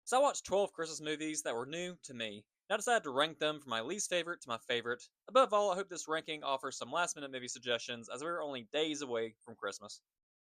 So I watched 12 Christmas movies that were new to me, and I decided to rank them from my least favorite to my favorite. Above all, I hope this ranking offers some last minute movie suggestions as we're only days away from Christmas.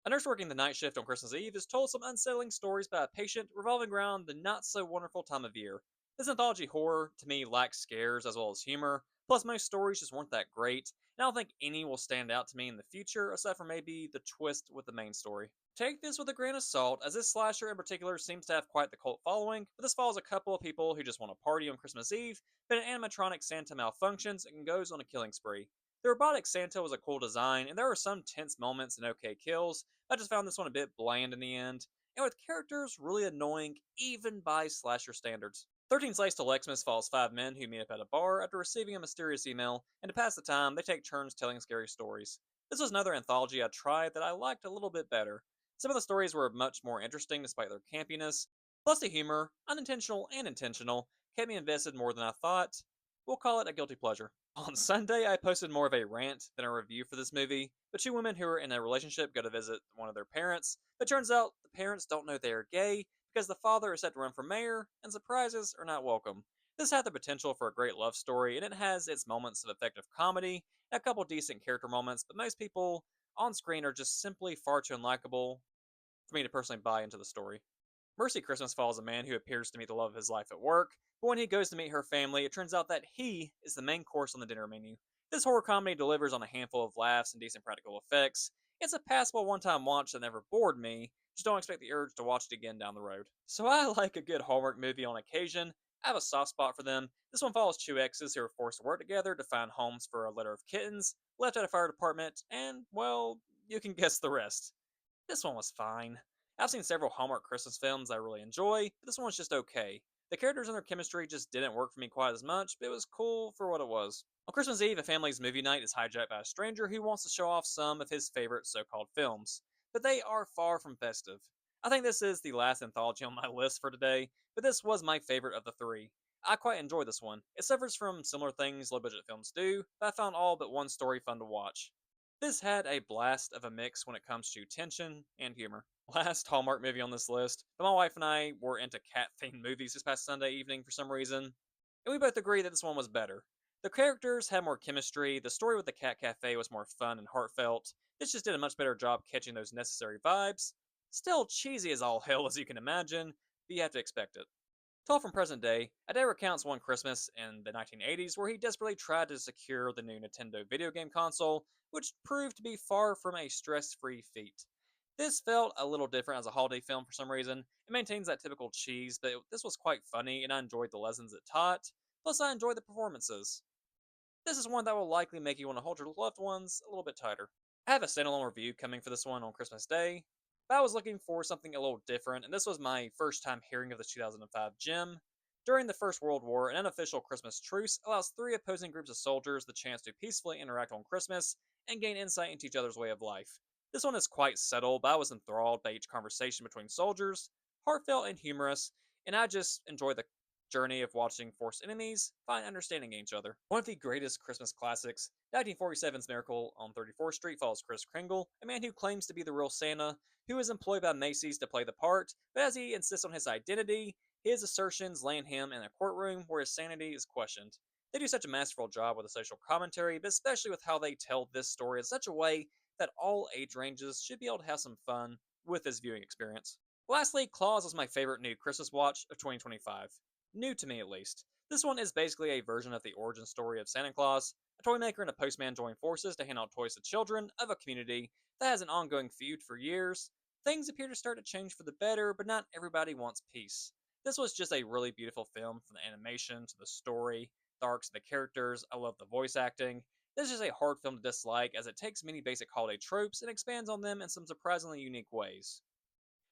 A nurse working the night shift on Christmas Eve is told some unsettling stories by a patient revolving around the not so wonderful time of year. This anthology horror, to me, lacks scares as well as humor, plus most stories just weren't that great, and I don't think any will stand out to me in the future, aside from maybe the twist with the main story. Take this with a grain of salt, as this slasher in particular seems to have quite the cult following, but this follows a couple of people who just want to party on Christmas Eve, but an animatronic Santa malfunctions and goes on a killing spree. The robotic Santa was a cool design, and there were some tense moments and okay kills. I just found this one a bit bland in the end, and with characters really annoying even by slasher standards. 13 Slice to Lexmas follows 5 men who meet up at a bar after receiving a mysterious email, and to pass the time, they take turns telling scary stories. This was another anthology I tried that I liked a little bit better. Some of the stories were much more interesting despite their campiness, plus the humor, unintentional and intentional, kept me invested more than I thought. We'll call it a guilty pleasure. On Sunday, I posted more of a rant than a review for this movie, but two women who are in a relationship go to visit one of their parents, but turns out the parents don't know they are gay because the father is set to run for mayor, and surprises are not welcome. This had the potential for a great love story, and it has its moments of effective comedy, and a couple decent character moments, but most people on screen are just simply far too unlikable for me to personally buy into the story. Mercy Christmas follows a man who appears to meet the love of his life at work, but when he goes to meet her family, it turns out that he is the main course on the dinner menu. This horror comedy delivers on a handful of laughs and decent practical effects. It's a passable one time watch that never bored me, just don't expect the urge to watch it again down the road. So I like a good Hallmark movie on occasion. I have a soft spot for them. This one follows two exes who are forced to work together to find homes for a litter of kittens, left at a fire department, and, well, you can guess the rest. This one was fine. I've seen several Hallmark Christmas films I really enjoy, but this one was just okay. The characters and their chemistry just didn't work for me quite as much, but it was cool for what it was. On Christmas Eve, a family's movie night is hijacked by a stranger who wants to show off some of his favorite so called films, but they are far from festive. I think this is the last anthology on my list for today, but this was my favorite of the three. I quite enjoy this one. It suffers from similar things low budget films do, but I found all but one story fun to watch. This had a blast of a mix when it comes to tension and humor. Last Hallmark movie on this list, but my wife and I were into cat themed movies this past Sunday evening for some reason, and we both agree that this one was better. The characters had more chemistry, the story with the cat cafe was more fun and heartfelt. This just did a much better job catching those necessary vibes. Still cheesy as all hell, as you can imagine, but you have to expect it. Told from present day, Adair recounts one Christmas in the 1980s where he desperately tried to secure the new Nintendo video game console, which proved to be far from a stress free feat. This felt a little different as a holiday film for some reason. It maintains that typical cheese, but this was quite funny and I enjoyed the lessons it taught. Plus, I enjoyed the performances. This is one that will likely make you want to hold your loved ones a little bit tighter. I have a standalone review coming for this one on Christmas Day, but I was looking for something a little different, and this was my first time hearing of the 2005 gem. During the First World War, an unofficial Christmas truce allows three opposing groups of soldiers the chance to peacefully interact on Christmas and gain insight into each other's way of life. This one is quite subtle, but I was enthralled by each conversation between soldiers, heartfelt and humorous, and I just enjoy the journey of watching forced enemies find understanding each other. One of the greatest Christmas classics, 1947's Miracle on 34th Street follows Kris Kringle, a man who claims to be the real Santa, who is employed by Macy's to play the part, but as he insists on his identity, his assertions land him in a courtroom where his sanity is questioned. They do such a masterful job with the social commentary, but especially with how they tell this story in such a way that all age ranges should be able to have some fun with this viewing experience. Lastly, Claus was my favorite new Christmas watch of 2025. New to me at least. This one is basically a version of the origin story of Santa Claus. A toy maker and a postman join forces to hand out toys to children of a community that has an ongoing feud for years. Things appear to start to change for the better, but not everybody wants peace. This was just a really beautiful film from the animation to the story, the arcs of the characters. I love the voice acting. This is a hard film to dislike as it takes many basic holiday tropes and expands on them in some surprisingly unique ways.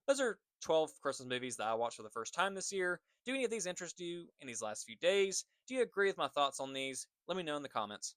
Those are 12 Christmas movies that I watched for the first time this year. Do any of these interest you in these last few days? Do you agree with my thoughts on these? Let me know in the comments.